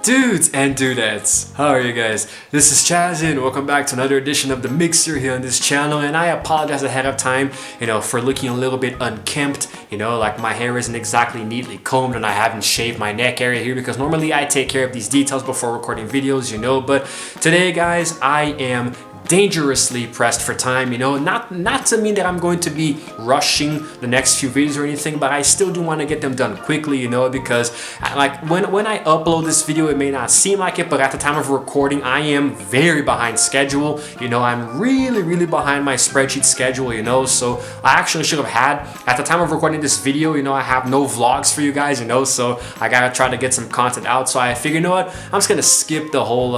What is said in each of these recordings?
Dudes and dudettes, how are you guys? This is Chaz and welcome back to another edition of The Mixer here on this channel, and I apologize ahead of time, for looking a little bit unkempt, like my hair isn't exactly neatly combed and I haven't shaved my neck area here because normally I take care of these details before recording videos, but today guys, I am dangerously pressed for time, not to mean that I'm going to be rushing the next few videos or anything, but I still do want to get them done quickly, because like when I upload this video, it may not seem like it, but at the time of recording, I am very behind schedule. I'm really behind my spreadsheet schedule, so I actually should have had, at the time of recording this video, I have no vlogs for you guys, so I gotta try to get some content out. So I figure, I'm just gonna skip the whole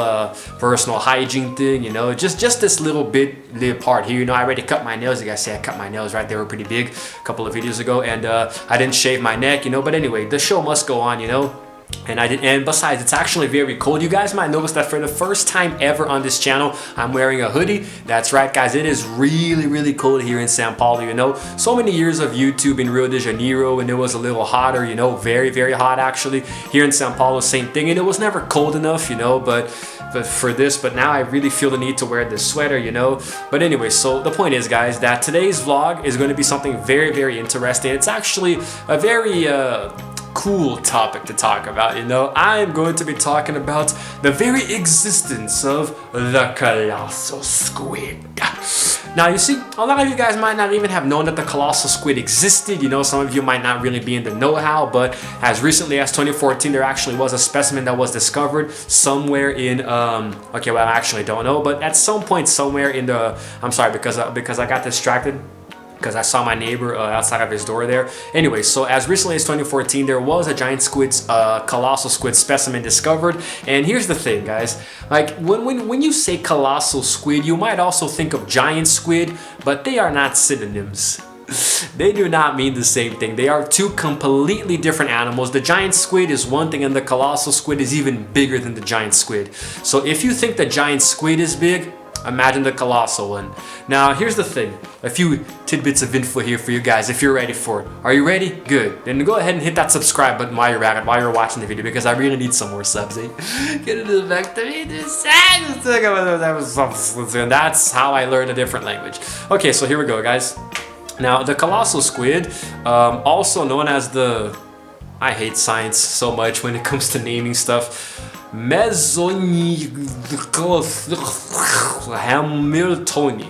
personal hygiene thing, just this little part here. I already cut my nails. You guys say I cut my nails, right? They were pretty big a couple of videos ago, and I didn't shave my neck, but anyway, the show must go on, and I did, and besides, it's actually very cold. You guys might notice that for the first time ever on this channel, I'm wearing a hoodie. That's right, guys. It is really cold here in São Paulo. So many years of YouTube in Rio de Janeiro, and it was a little hotter. Very hot actually. Here in São Paulo, same thing, and it was never cold enough. But now I really feel the need to wear this sweater. But anyway, so the point is, guys, that today's vlog is going to be something very interesting. It's actually a very cool topic to talk about. I'm going to be talking about the very existence of the Colossal Squid. Now, you see, a lot of you guys might not even have known that the Colossal Squid existed. Some of you might not really be in the know-how, but as recently as 2014, there actually was a specimen that was discovered somewhere in, okay, well, I actually don't know, but at some point somewhere in the, I'm sorry, because I got distracted, because I saw my neighbor outside of his door there. Anyway, so as recently as 2014, there was a giant squid, colossal squid specimen discovered. And here's the thing, guys. Like, when you say colossal squid, you might also think of giant squid, but they are not synonyms. They do not mean the same thing. They are two completely different animals. The giant squid is one thing, and the colossal squid is even bigger than the giant squid. So if you think the giant squid is big, imagine the colossal one. Now, here's the thing. A few tidbits of info here for you guys, if you're ready for it. Are you ready? Good. Then go ahead and hit that subscribe button while you're at it, while you're watching the video, because I really need some more subs, eh? Get it back to me. And that's how I learned a different language. Okay, so here we go, guys. Now, the colossal squid, also known as the... I hate science so much when it comes to naming stuff. Hamiltoni.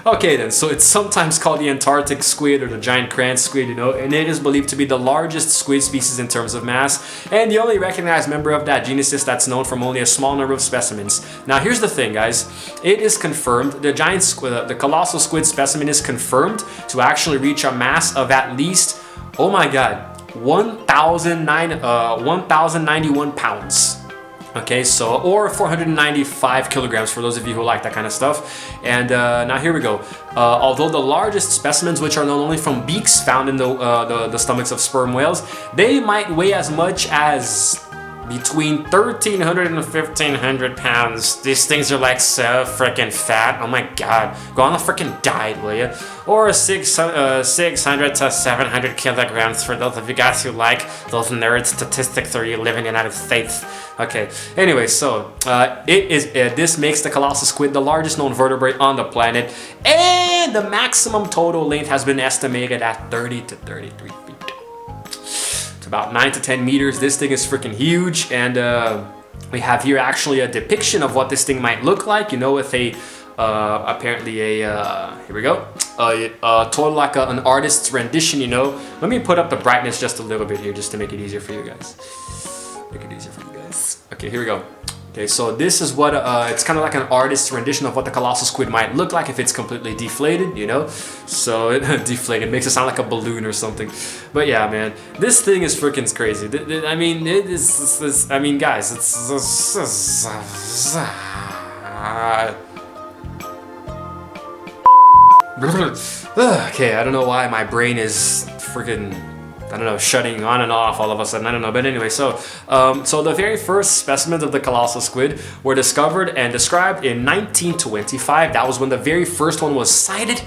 Okay then, so it's sometimes called the Antarctic squid or the giant cran squid, and it is believed to be the largest squid species in terms of mass, and the only recognized member of that genus that's known from only a small number of specimens. Now here's the thing, guys. It is confirmed, the giant squid, the colossal squid specimen is confirmed to actually reach a mass of at least, oh my god, 1,091 pounds. Okay, so, or 495 kilograms for those of you who like that kind of stuff. And now here we go. Although the largest specimens, which are known only from beaks found in the stomachs of sperm whales, they might weigh as much as between 1,300 and 1,500 pounds. These things are like so freaking fat. Oh my god. Go on a freaking diet, will you? Or 600 to 700 kilograms for those of you guys who like those nerd statistics or you live in the United States. Okay, anyway, so this makes the colossal squid the largest known vertebrate on the planet, and the maximum total length has been estimated at 30 to 33 feet. About 9 to 10 meters. This thing is freaking huge, and we have here actually a depiction of what this thing might look like, with a apparently a here we go, total like an artist's rendition. Let me put up the brightness just a little bit here just to make it easier for you guys. Okay, here we go. Okay, so this is what, it's kind of like an artist's rendition of what the colossal squid might look like if it's completely deflated, So, deflated makes it sound like a balloon or something. But yeah, man, this thing is freaking crazy. I mean, guys, it's... Okay, I don't know why my brain is freaking... I don't know, shutting on and off all of a sudden, I don't know. But anyway, so the very first specimens of the colossal squid were discovered and described in 1925. That was when the very first one was sighted.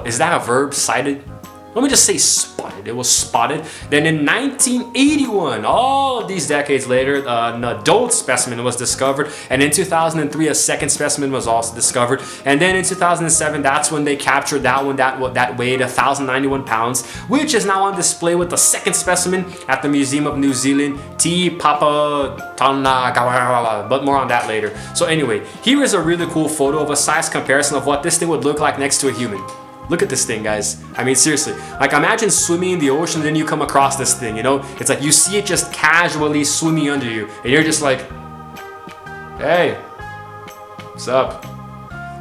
Is that a verb, sighted? let me just say spotted. It was spotted. Then in 1981, all of these decades later, an adult specimen was discovered. And in 2003, a second specimen was also discovered. And then in 2007, that's when they captured that one that weighed 1,091 pounds, which is now on display with the second specimen at the Museum of New Zealand, Te Papa Tana. But more on that later. So anyway, here is a really cool photo of a size comparison of what this thing would look like next to a human. Look at this thing, guys. I mean, seriously. Like, imagine swimming in the ocean and then you come across this thing, you know? It's like you see it just casually swimming under you. And you're just like, hey, what's up?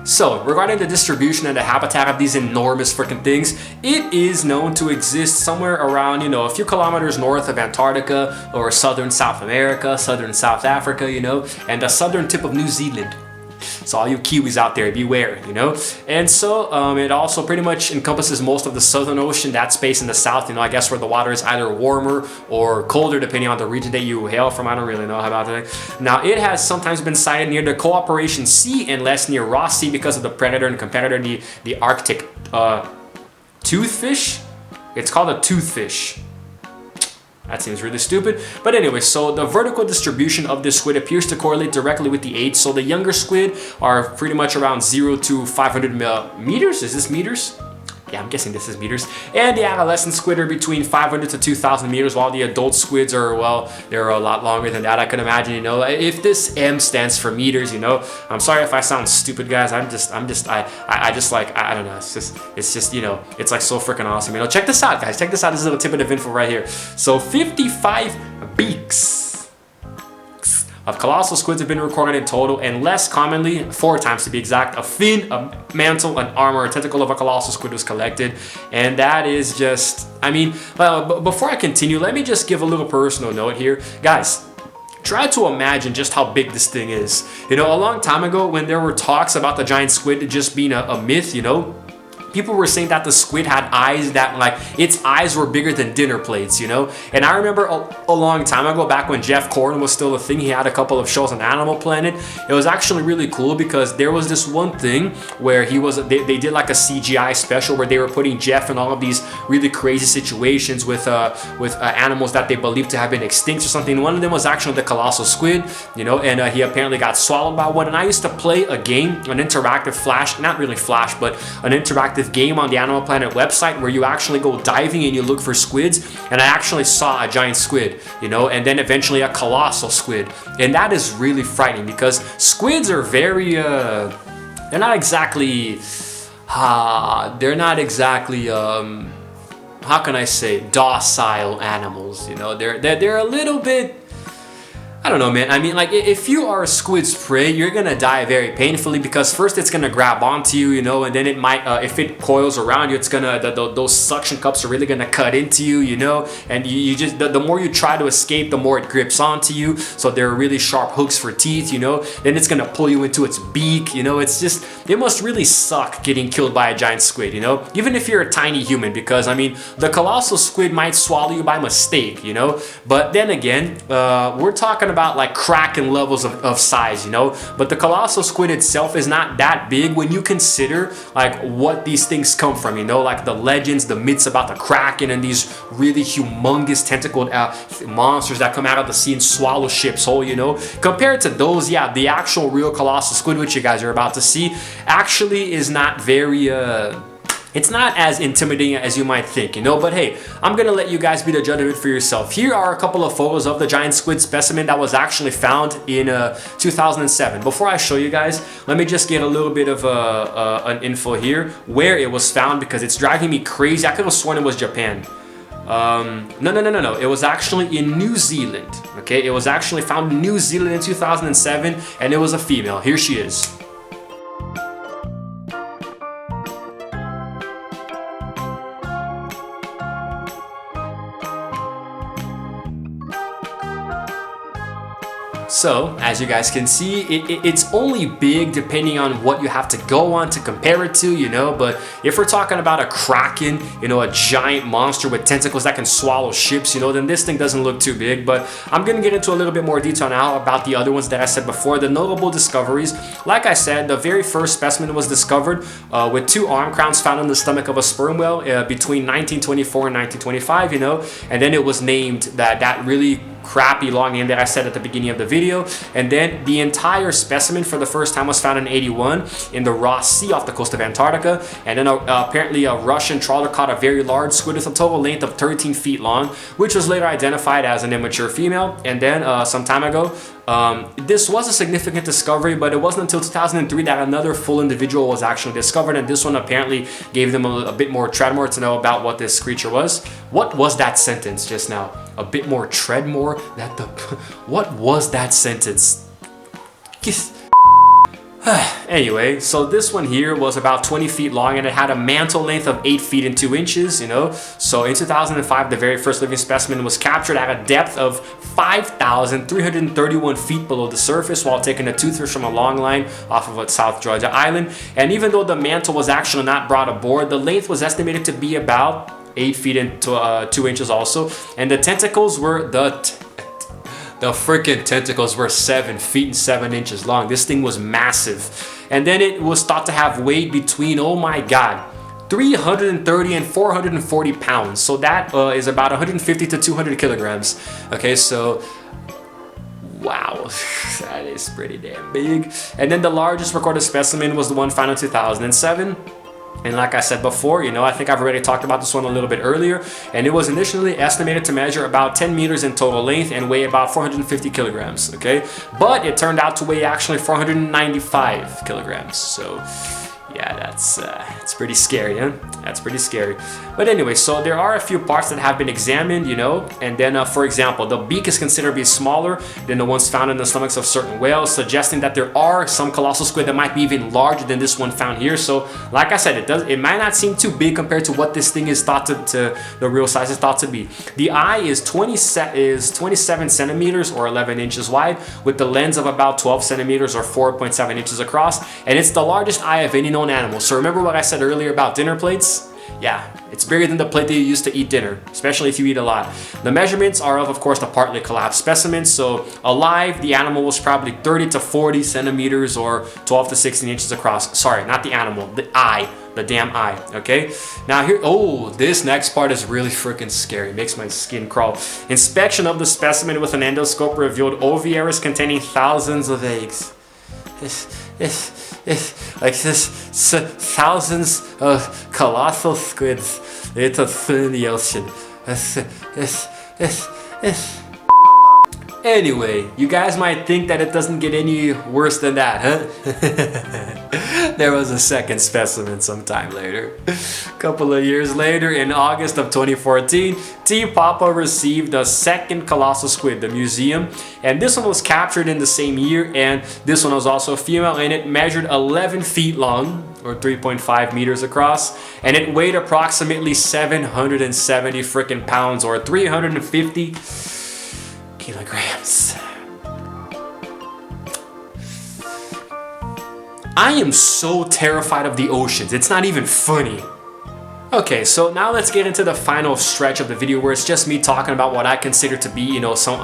So, regarding the distribution and the habitat of these enormous freaking things, it is known to exist somewhere around, you know, a few kilometers north of Antarctica or southern South America, southern South Africa, you know, and the southern tip of New Zealand. So all you Kiwis out there, beware, you know? And so it also pretty much encompasses most of the Southern Ocean, that space in the south, you know, I guess where the water is either warmer or colder depending on the region that you hail from. I don't really know about that. Now, it has sometimes been sighted near the Cooperation Sea and less near Ross Sea because of the predator and competitor, the Arctic toothfish. It's called a toothfish. That seems really stupid. But anyway, so the vertical distribution of this squid appears to correlate directly with the age. So the younger squid are pretty much around 0 to 500 meters. Is this meters? Yeah, I'm guessing this is meters. And the adolescent squid are between 500 to 2,000 meters, while the adult squids are, well, they're a lot longer than that. I can imagine, you know, if this M stands for meters, you know, I'm sorry if I sound stupid, guys. I just like, I don't know. It's just, you know, it's like so freaking awesome. You know, check this out, guys. Check this out. This is a little tidbit of info right here. So 55 beaks of colossal squids have been recorded in total, and less commonly, 4 times to be exact, a fin, a mantle, an arm, or a tentacle of a colossal squid was collected. And that is just, I mean, before I continue, let me just give a little personal note here. Guys, try to imagine just how big this thing is. You know, a long time ago when there were talks about the giant squid just being a myth, you know, people were saying that the squid had eyes that, like, its eyes were bigger than dinner plates, you know? And I remember a long time ago, back when Jeff Corn was still a thing, he had a couple of shows on Animal Planet. It was actually really cool because there was this one thing where they did like a CGI special where they were putting Jeff in all of these really crazy situations with animals that they believed to have been extinct or something. One of them was actually the colossal squid, you know, and he apparently got swallowed by one. And I used to play a game, an interactive not really flash, but an interactive game on the Animal Planet website where you actually go diving and you look for squids, and I actually saw a giant squid, you know, and then eventually a colossal squid. And that is really frightening because squids are very they're not exactly how can I say, docile animals, you know. They're a little bit, I don't know, man. I mean, like, if you are a squid's prey, you're gonna die very painfully because first it's gonna grab onto you, you know, and then it might, if it coils around you, it's gonna, those suction cups are really gonna cut into you, you know, and you just, the more you try to escape, the more it grips onto you. So they're really sharp hooks for teeth, you know. Then it's gonna pull you into its beak, you know. It's just, it must really suck getting killed by a giant squid, you know, even if you're a tiny human, because I mean, the colossal squid might swallow you by mistake, you know. But then again, we're talking about like Kraken levels of size, you know. But the colossal squid itself is not that big when you consider like what these things come from, you know, like the legends, the myths about the Kraken and these really humongous tentacled monsters that come out of the sea and swallow ships whole, you know. Compared to those, yeah, the actual real colossal squid, which you guys are about to see, actually is not very it's not as intimidating as you might think, you know, but hey, I'm gonna let you guys be the judge of it for yourself. Here are a couple of photos of the giant squid specimen that was actually found in 2007. Before I show you guys, let me just get a little bit of an info here where it was found, because it's driving me crazy. I could have sworn it was Japan. No. It was actually in New Zealand, okay? It was actually found in New Zealand in 2007, and it was a female. Here she is. So, as you guys can see, it's only big depending on what you have to go on to compare it to, you know, but if we're talking about a kraken, you know, a giant monster with tentacles that can swallow ships, you know, then this thing doesn't look too big. But I'm gonna get into a little bit more detail now about the other ones that I said before, the notable discoveries. Like I said, the very first specimen was discovered with 2 arm crowns found in the stomach of a sperm whale between 1924 and 1925, you know, and then it was named that really crappy long name that I said at the beginning of the video. And then the entire specimen for the first time was found in 81 in the Ross Sea off the coast of Antarctica. And then apparently a Russian trawler caught a very large squid with a total length of 13 feet long, which was later identified as an immature female. And then some time ago, this was a significant discovery, but it wasn't until 2003 that another full individual was actually discovered, and this one apparently gave them a bit more treadmore to know about what this creature was. What was that sentence just now? A bit more treadmore? What was that sentence? Anyway, so this one here was about 20 feet long and it had a mantle length of 8 feet and 2 inches, you know. So in 2005, the very first living specimen was captured at a depth of 5,331 feet below the surface while taking a toothfish from a long line off of a South Georgia island. And even though the mantle was actually not brought aboard, the length was estimated to be about 8 feet and 2 inches also. And the tentacles were the freaking tentacles were 7 feet and 7 inches long. This thing was massive. And then it was thought to have weighed between, oh my God, 330 and 440 pounds. So that is about 150 to 200 kilograms. Okay, so wow, that is pretty damn big. And then the largest recorded specimen was the one found in 2007. And like I said before, you know, I think I've already talked about this one a little bit earlier, and it was initially estimated to measure about 10 meters in total length and weigh about 450 kilograms, okay? But it turned out to weigh actually 495 kilograms, so yeah, that's pretty scary, huh? That's pretty scary. But anyway, so there are a few parts that have been examined, you know, and then for example, the beak is considered to be smaller than the ones found in the stomachs of certain whales, suggesting that there are some colossal squid that might be even larger than this one found here. So like I said, it might not seem too big compared to what this thing is thought to the real size is thought to be. The eye is 27 centimeters or 11 inches wide with the lens of about 12 centimeters or 4.7 inches across, and it's the largest eye of any known animal. So remember what I said earlier about dinner plates? Yeah, it's bigger than the plate that you use to eat dinner, especially if you eat a lot. The measurements are of course, the partly collapsed specimen. So alive, the animal was probably 30 to 40 centimeters or 12 to 16 inches across. Sorry, not the animal, the eye. The damn eye, okay? Now here, oh, this next part is really freaking scary. Makes my skin crawl. Inspection of the specimen with an endoscope revealed oviaries containing thousands of eggs. Like this, thousands of colossal squids littered through the ocean. Anyway, you guys might think that it doesn't get any worse than that, huh? There was a second specimen sometime later. A couple of years later, in August of 2014, T. Papa received a second colossal squid, the museum, and this one was captured in the same year, and this one was also a female, and it measured 11 feet long, or 3.5 meters across, and it weighed approximately 770 freaking pounds, or 350 kilograms. I am so terrified of the oceans, it's not even funny. Okay, so now let's get into the final stretch of the video where it's just me talking about what I consider to be, you know, some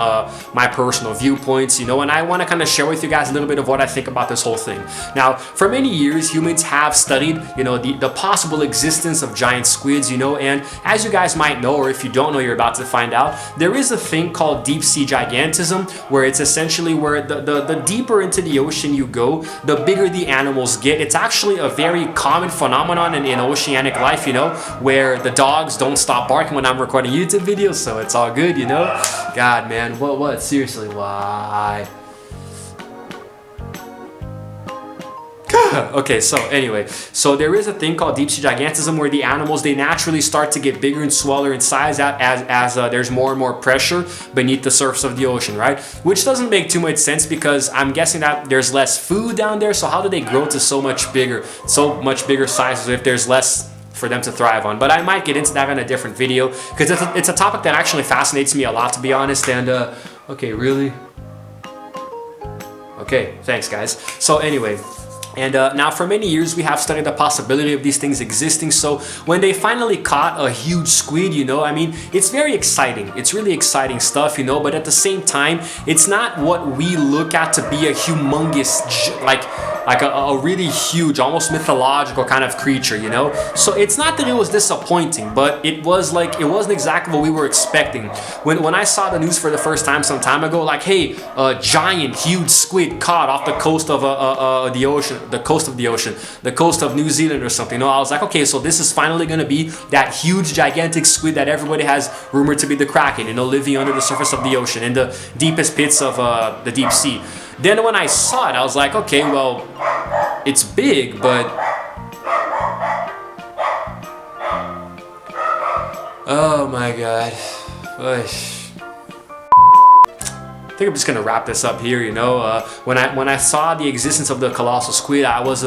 my personal viewpoints, you know, and I want to kind of share with you guys a little bit of what I think about this whole thing. Now, for many years, humans have studied, you know, the possible existence of giant squids, you know, and as you guys might know, or if you don't know, you're about to find out, there is a thing called deep sea gigantism, where it's essentially where the deeper into the ocean you go, the bigger the animals get. It's actually a very common phenomenon in oceanic life, you know, where the dogs don't stop barking when I'm recording YouTube videos, so it's all good, you know? God, man, what? Seriously, why? Okay, so anyway, so there is a thing called deep sea gigantism where the animals, they naturally start to get bigger and smaller in size as there's more and more pressure beneath the surface of the ocean, right? Which doesn't make too much sense because I'm guessing that there's less food down there, so how do they grow to so much bigger sizes if there's less for them to thrive on? But I might get into that in a different video because it's a topic that actually fascinates me a lot, to be honest. And okay, really? Okay, thanks guys. So anyway, and now for many years we have studied the possibility of these things existing. So when they finally caught a huge squid, you know, I mean, it's very exciting. It's really exciting stuff, you know, but at the same time, it's not what we look at to be a humongous, like a really huge, almost mythological kind of creature, you know? So it's not that it was disappointing, but it was like, it wasn't exactly what we were expecting. When I saw the news for the first time some time ago, like, hey, a giant, huge squid caught off the coast of the ocean, the coast of New Zealand or something, you know, I was like, okay, so this is finally gonna be that huge, gigantic squid that everybody has rumored to be the Kraken, you know, living under the surface of the ocean, in the deepest pits of the deep sea. Then when I saw it, I was like, okay, well, it's big, but... Oh my god. I think I'm just gonna wrap this up here, you know. When I saw the existence of the colossal squid, I was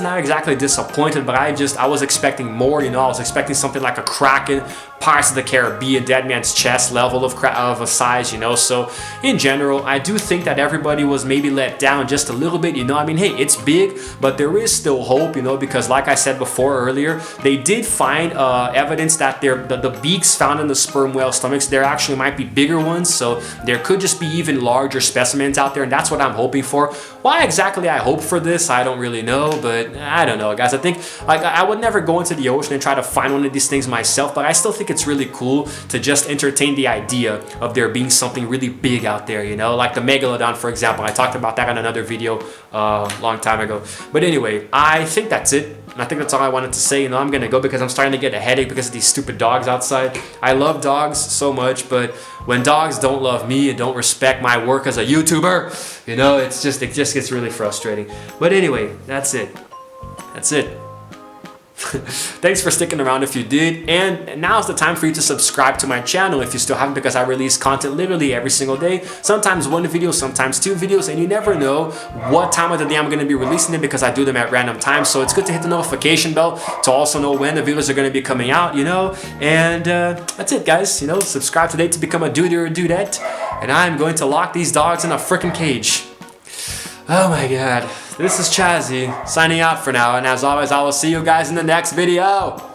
not exactly disappointed, but I was expecting more, you know. I was expecting something like a Kraken, Pirates of the Caribbean, Dead Man's Chest level of a size, you know. So in general, I do think that everybody was maybe let down just a little bit, you know. I mean, hey, it's big, but there is still hope, you know, because like I said before earlier, they did find evidence that the beaks found in the sperm whale stomachs, there actually might be bigger ones, so there could just be even larger specimens out there, and that's what I'm hoping for. Why exactly I hope for this, I don't really know, but I don't know, guys. I think, like, I would never go into the ocean and try to find one of these things myself, but I still think it's really cool to just entertain the idea of there being something really big out there, you know, like the megalodon, for example. I talked about that in another video a long time ago. But anyway, I think that's it. And I think that's all I wanted to say. You know, I'm gonna go because I'm starting to get a headache because of these stupid dogs outside. I love dogs so much, but when dogs don't love me and don't respect my work as a YouTuber, you know, it just gets really frustrating. But anyway, that's it. That's it. Thanks for sticking around if you did, and now's the time for you to subscribe to my channel if you still haven't, because I release content literally every single day, sometimes one video, sometimes two videos, and you never know what time of the day I'm going to be releasing them because I do them at random times. So it's good to hit the notification bell to also know when the videos are going to be coming out, you know. And that's it, guys. You know, subscribe today to become a dude or a dudette, and I'm going to lock these dogs in a freaking cage. Oh my god. This is Chazzy, signing out for now, and as always, I will see you guys in the next video.